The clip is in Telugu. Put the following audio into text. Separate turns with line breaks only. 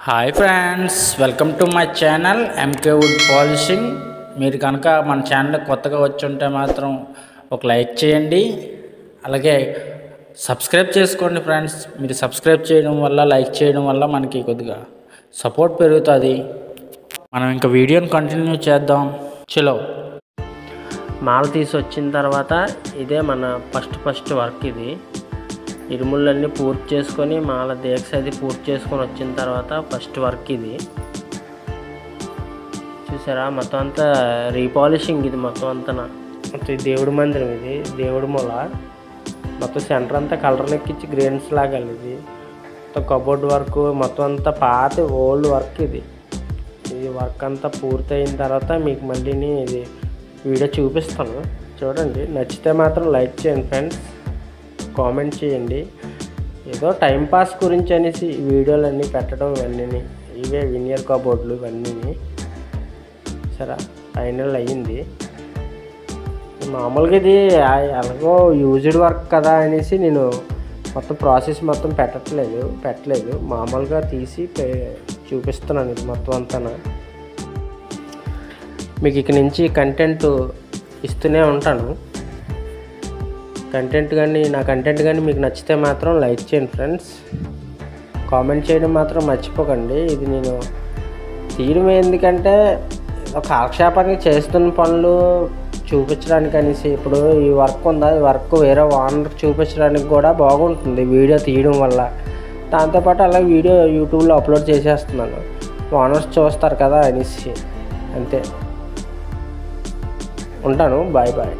Hi friends, welcome to my channel MK wood polishing. మీరు కనుక మన ఛానల్ కొత్తగా వచ్చి ఉంటే మాత్రం ఒక లైక్ చేయండి, అలాగే సబ్స్క్రైబ్ చేసుకోండి ఫ్రెండ్స్. మీరు సబ్స్క్రైబ్ చేయడం వల్ల, లైక్ చేయడం వల్ల మనకి కొద్దిగా సపోర్ట్ పెరుగుతుంది. మనం ఇంకా వీడియోని కంటిన్యూ చేద్దాం. చలో,
మాల తీసి వచ్చిన తర్వాత ఇదే మన ఫస్ట్ వర్క్. ఇది ఇరుములన్నీ పూర్తి చేసుకొని మాల దీక్ష అది పూర్తి చేసుకొని వచ్చిన తర్వాత ఫస్ట్ వర్క్ ఇది. చూసారా, మొత్తం అంతా రీపాలిషింగ్. ఇది మొత్తం అంతా మొత్తం దేవుడి మందిరం, ఇది దేవుడి మూల మొత్తం సెంటర్ అంతా కలర్ ఎక్కించి గ్రెయిన్స్ లాగా. ఇది మొత్తం కబోర్డ్ వర్క్, మొత్తం అంతా పాత ఓల్డ్ వర్క్. ఇది వర్క్ అంతా పూర్తి అయిన తర్వాత మీకు మళ్ళీ ఇది వీడియో చూపిస్తాను, చూడండి. నచ్చితే మాత్రం లైక్ చేయండి ఫ్రెండ్స్, కామెంట్ చేయండి. ఏదో టైంపాస్ గురించి అనేసి ఈ వీడియోలన్నీ పెట్టడం, ఇవన్నీ ఇవే వినియర్ కబోర్డ్లు ఇవన్నీ. సరే, ఫైనల్ అయ్యింది. మామూలుగా ఇది ఎలాగో యూజ్డ్ వర్క్ కదా అనేసి నేను మొత్తం ప్రాసెస్ మొత్తం పెట్టలేదు. మామూలుగా తీసి చూపిస్తున్నాను. ఇది మొత్తం అంతా మీకు ఇక నుంచి కంటెంట్ ఇస్తూనే ఉంటాను. నా కంటెంట్ కానీ మీకు నచ్చితే మాత్రం లైక్ చేయండి ఫ్రెండ్స్, కామెంట్ చేయడం మాత్రం మర్చిపోకండి. ఇది నేను తీయడం ఎందుకంటే ఒక కాలక్షేపానికి చేస్తున్న పనులు చూపించడానికి అనేసి. ఇప్పుడు ఈ వర్క్ ఉందా, ఈ వర్క్ వేరే ఓనర్ చూపించడానికి కూడా బాగుంటుంది వీడియో తీయడం వల్ల. దాంతోపాటు అలా వీడియో యూట్యూబ్లో అప్లోడ్ చేసేస్తున్నాను, ఓనర్స్ చూస్తారు కదా అనేసి. అంతే, ఉంటాను. Bye bye.